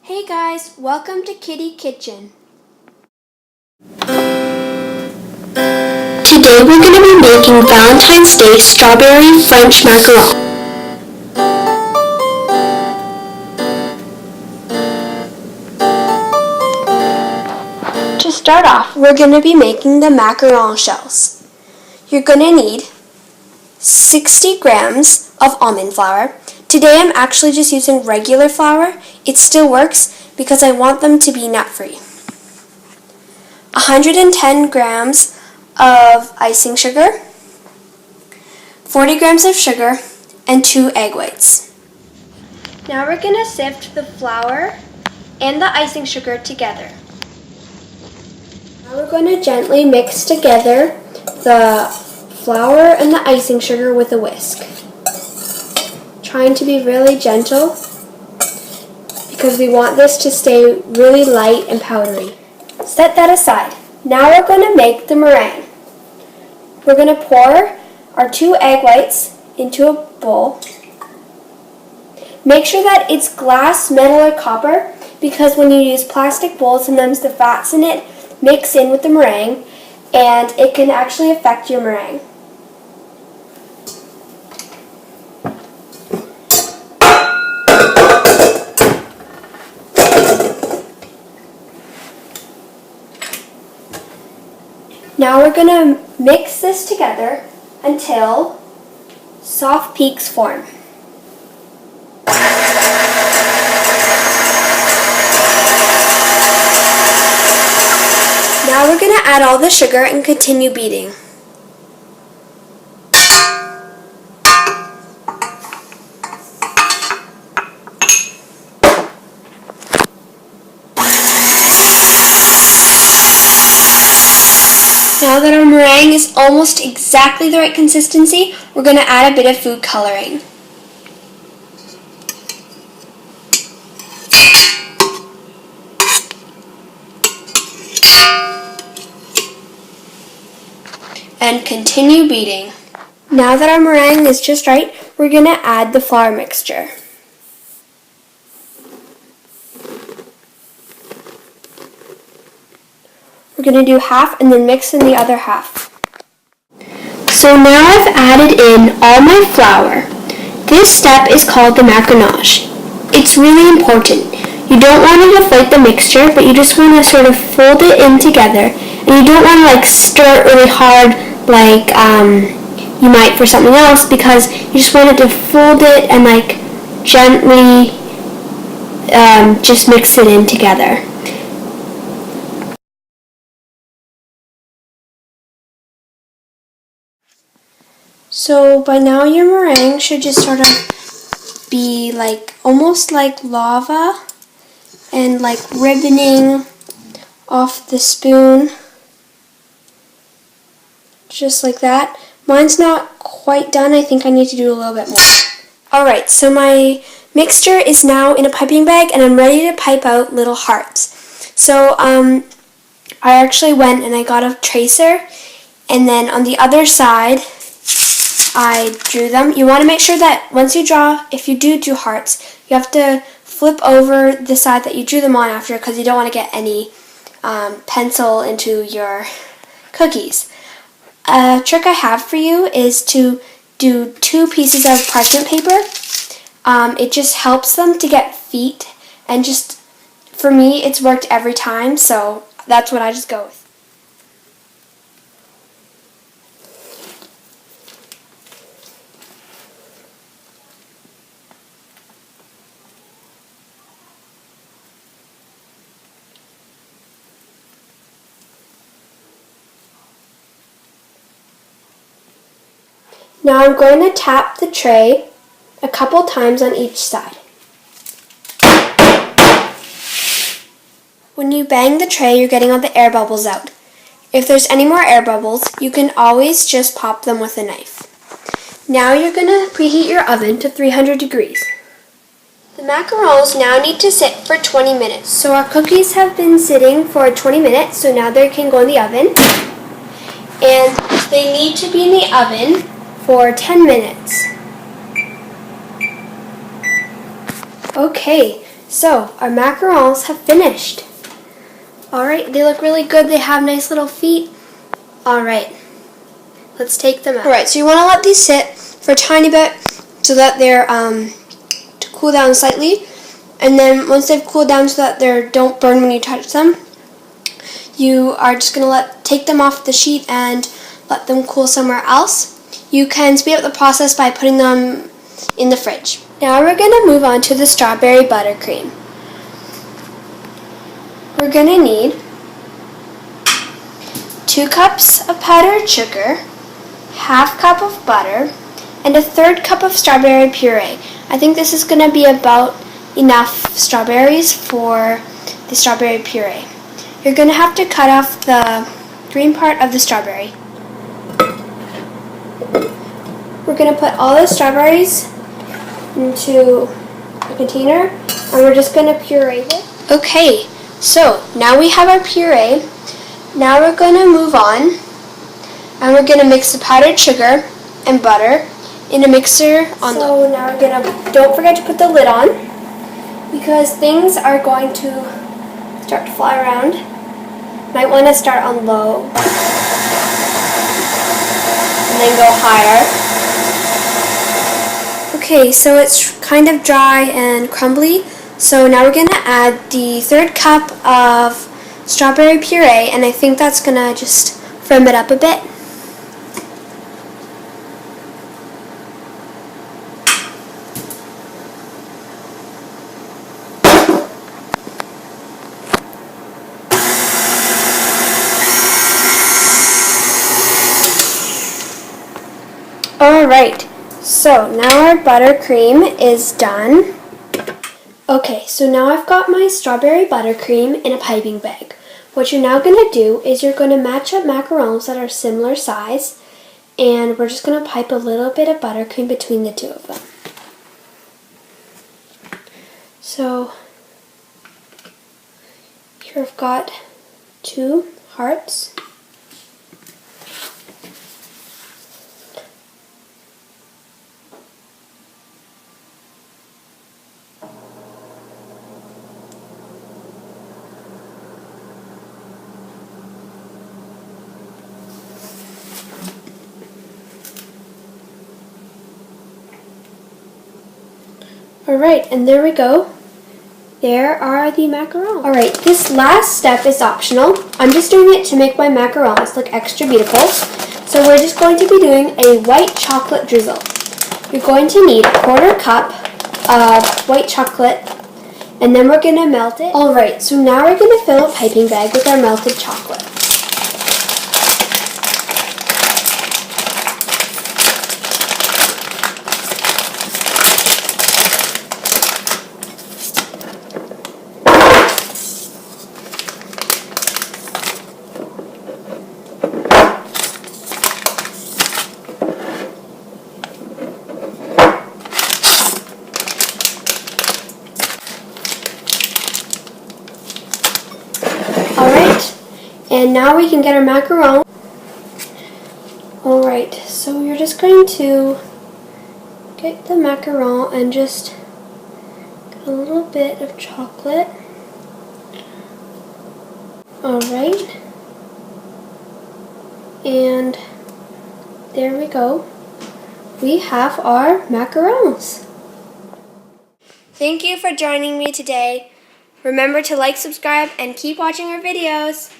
Hey guys, welcome to Kitty Kitchen. Today we're going to be making Valentine's Day strawberry French macarons. To start off, we're going to be making the macaron shells. You're going to need 60 grams of almond flour. Today I'm actually just using regular flour. It still works because I want them to be nut-free. 110 grams of icing sugar, 40 grams of sugar, and 2 egg whites. Now we're going to sift the flour and the icing sugar together. Now we're going to gently mix together the flour and the icing sugar with a whisk. Trying to be really gentle because we want this to stay really light and powdery. Set that aside. Now we're going to make the meringue. We're going to pour our 2 egg whites into a bowl. Make sure that it's glass, metal, or copper because when you use plastic bowls, sometimes the fats in it mix in with the meringue and it can actually affect your meringue. Now we're going to mix this together until soft peaks form. Now we're going to add all the sugar and continue beating. Now that our meringue is almost exactly the right consistency, we're going to add a bit of food coloring. And continue beating. Now that our meringue is just right, we're going to add the flour mixture. We're going to do half and then mix in the other half. So now I've added in all my flour. This step is called the macaronnage. It's really important. You don't want to deflate the mixture, but you just want to sort of fold it in together. And you don't want to stir it really hard like you might for something else because you just want it to fold it and gently just mix it in together. So by now your meringue should just sort of be almost like lava and ribboning off the spoon. Just like that. Mine's not quite done. I think I need to do a little bit more. Alright, so my mixture is now in a piping bag and I'm ready to pipe out little hearts. So I actually went and I got a tracer and then on the other side I drew them. You want to make sure that once you draw, if you do hearts, you have to flip over the side that you drew them on after because you don't want to get any pencil into your cookies. A trick I have for you is to do 2 pieces of parchment paper. It just helps them to get feet and just, for me, it's worked every time, so that's what I just go with. Now I'm going to tap the tray a couple times on each side. When you bang the tray, you're getting all the air bubbles out. If there's any more air bubbles, you can always just pop them with a knife. Now you're going to preheat your oven to 300 degrees. The macarons now need to sit for 20 minutes. So our cookies have been sitting for 20 minutes, so now they can go in the oven. And they need to be in the oven for 10 minutes. Okay, So, our macarons have finished. Alright, they look really good. They have nice little feet. Alright, let's take them out. Alright, so you want to let these sit for a tiny bit so that they're to cool down slightly. And then once they've cooled down so that they don't burn when you touch them, you are just going to take them off the sheet and let them cool somewhere else. You can speed up the process by putting them in the fridge. Now we're going to move on to the strawberry buttercream. We're going to need 2 cups of powdered sugar, half cup of butter, and a 1/3 cup of strawberry puree. I think this is going to be about enough strawberries for the strawberry puree. You're going to have to cut off the green part of the strawberry. We're going to put all the strawberries into a container and we're just going to puree it. Okay, so now we have our puree. Now we're going to move on and we're going to mix the powdered sugar and butter in a mixer on So now we're going to, don't forget to put the lid on because things are going to start to fly around. Might want to start on low and then go higher. Okay, so it's kind of dry and crumbly. So now we're going to add the 1/3 cup of strawberry puree, and I think that's going to just firm it up a bit. Alright, so now our buttercream is done. Okay, so now I've got my strawberry buttercream in a piping bag. What you're now going to do is you're going to match up macarons that are similar size, and we're just going to pipe a little bit of buttercream between the two of them. So here I've got 2 hearts. Alright, and there we go. There are the macarons. Alright, this last step is optional. I'm just doing it to make my macarons look extra beautiful. So we're just going to be doing a white chocolate drizzle. You're going to need 1/4 cup of white chocolate, and then we're going to melt it. Alright, so now we're going to fill a piping bag with our melted chocolate. Alright, and now we can get our macaron. Alright, so you're just going to get the macaron and just get a little bit of chocolate. Alright, and there we go. We have our macarons. Thank you for joining me today. Remember to like, subscribe, and keep watching our videos.